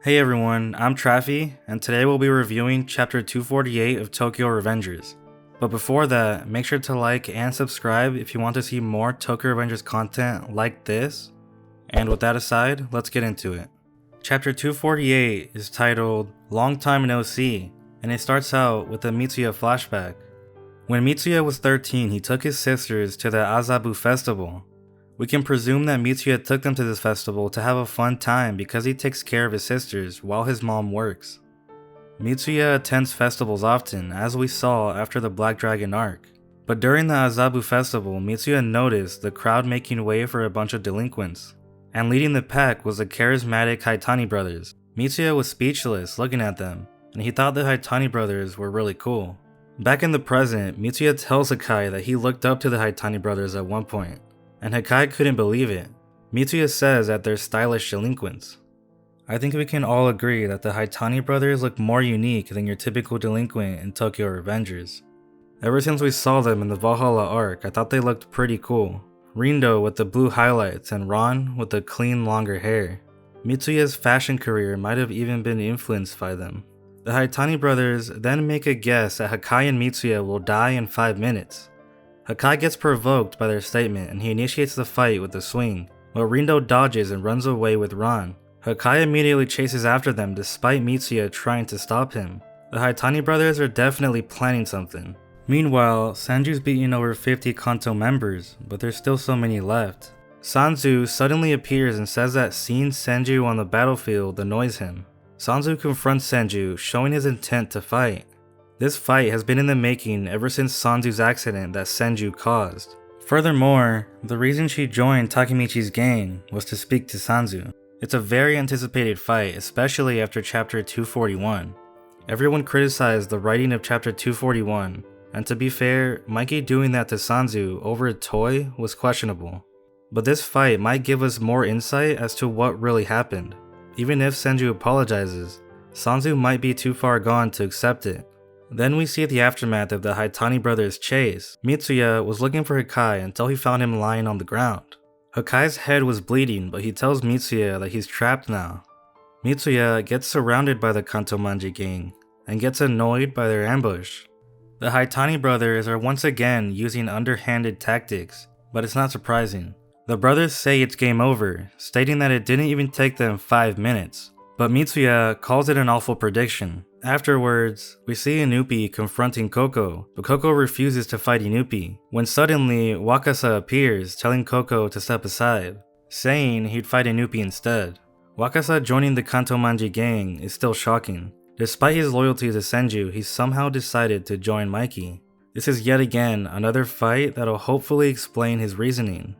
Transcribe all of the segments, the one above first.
Hey everyone, I'm Traffy, and today we'll be reviewing Chapter 248 of Tokyo Revengers. But before that, make sure to like and subscribe if you want to see more Tokyo Revengers content like this. And with that aside, let's get into it. Chapter 248 is titled Long Time No See, and it starts out with a Mitsuya flashback. When Mitsuya was 13, he took his sisters to the Azabu festival. We can presume that Mitsuya took them to this festival to have a fun time because he takes care of his sisters while his mom works. Mitsuya attends festivals often, as we saw after the Black Dragon arc. But during the Azabu festival, Mitsuya noticed the crowd making way for a bunch of delinquents. And leading the pack was the charismatic Haitani brothers. Mitsuya was speechless looking at them, and he thought the Haitani brothers were really cool. Back in the present, Mitsuya tells Hakkai that he looked up to the Haitani brothers at one point. And Hakkai couldn't believe it. Mitsuya says that they're stylish delinquents. I think we can all agree that the Haitani brothers look more unique than your typical delinquent in Tokyo Revengers. Ever since we saw them in the Valhalla arc, I thought they looked pretty cool. Rindo with the blue highlights and Ron with the clean longer hair. Mitsuya's fashion career might have even been influenced by them. The Haitani brothers then make a guess that Hakkai and Mitsuya will die in 5 minutes. Hakkai gets provoked by their statement and he initiates the fight with a swing, while Rindo dodges and runs away with Ron. Hakkai immediately chases after them despite Mitsuya trying to stop him. The Haitani brothers are definitely planning something. Meanwhile, Sanju's beaten over 50 Kanto members, but there's still so many left. Sanzu suddenly appears and says that seeing Sanju on the battlefield annoys him. Sanzu confronts Sanju, showing his intent to fight. This fight has been in the making ever since Sanju's accident that Sanju caused. Furthermore, the reason she joined Takemichi's gang was to speak to Sanju. It's a very anticipated fight, especially after Chapter 241. Everyone criticized the writing of Chapter 241, and to be fair, Mikey doing that to Sanju over a toy was questionable. But this fight might give us more insight as to what really happened. Even if Sanju apologizes, Sanju might be too far gone to accept it. Then we see the aftermath of the Haitani brothers' chase. Mitsuya was looking for Hakkai until he found him lying on the ground. Hakkai's head was bleeding, but he tells Mitsuya that he's trapped now. Mitsuya gets surrounded by the Kantomanji gang, and gets annoyed by their ambush. The Haitani brothers are once again using underhanded tactics, but it's not surprising. The brothers say it's game over, stating that it didn't even take them 5 minutes. But Mitsuya calls it an awful prediction. Afterwards, we see Inupi confronting Koko, but Koko refuses to fight Inupi, when suddenly Wakasa appears telling Koko to step aside, saying he'd fight Inupi instead. Wakasa joining the Kantomanji gang is still shocking. Despite his loyalty to Senju, he somehow decided to join Mikey. This is yet again another fight that'll hopefully explain his reasoning.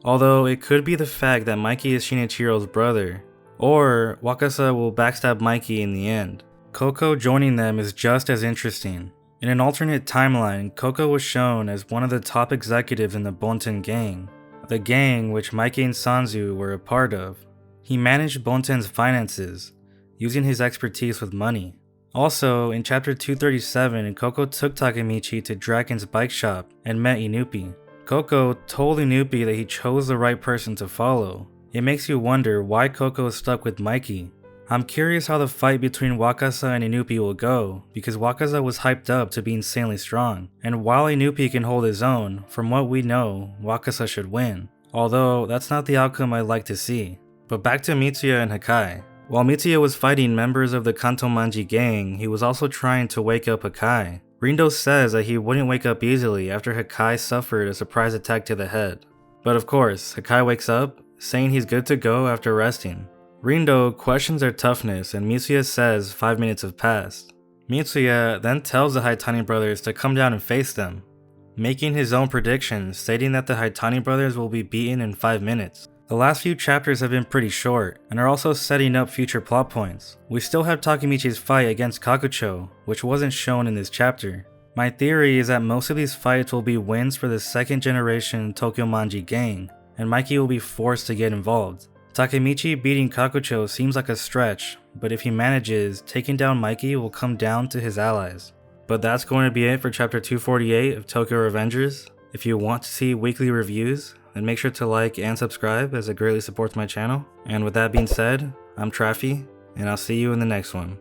Although it could be the fact that Mikey is Shinichiro's brother, or Wakasa will backstab Mikey in the end. Koko joining them is just as interesting. In an alternate timeline, Koko was shown as one of the top executives in the Bonten gang, the gang which Mikey and Sanzu were a part of. He managed Bonten's finances, using his expertise with money. Also, in Chapter 237, Koko took Takemichi to Draken's bike shop and met Inupi. Koko told Inupi that he chose the right person to follow. It makes you wonder why Koko is stuck with Mikey. I'm curious how the fight between Wakasa and Inupi will go, because Wakasa was hyped up to be insanely strong, and while Inupi can hold his own, from what we know, Wakasa should win. Although, that's not the outcome I'd like to see. But back to Mitsuya and Hakkai. While Mitsuya was fighting members of the Kantomanji gang, he was also trying to wake up Hakkai. Rindo says that he wouldn't wake up easily after Hakkai suffered a surprise attack to the head. But of course, Hakkai wakes up, saying he's good to go after resting. Rindo questions their toughness and Mitsuya says 5 minutes have passed. Mitsuya then tells the Haitani brothers to come down and face them, making his own predictions stating that the Haitani brothers will be beaten in 5 minutes. The last few chapters have been pretty short and are also setting up future plot points. We still have Takemichi's fight against Kakucho, which wasn't shown in this chapter. My theory is that most of these fights will be wins for the second generation Tokyomanji gang, and Mikey will be forced to get involved. Takemichi beating Kakucho seems like a stretch, but if he manages, taking down Mikey will come down to his allies. But that's going to be it for Chapter 248 of Tokyo Revengers. If you want to see weekly reviews, then make sure to like and subscribe as it greatly supports my channel. And with that being said, I'm Traffy, and I'll see you in the next one.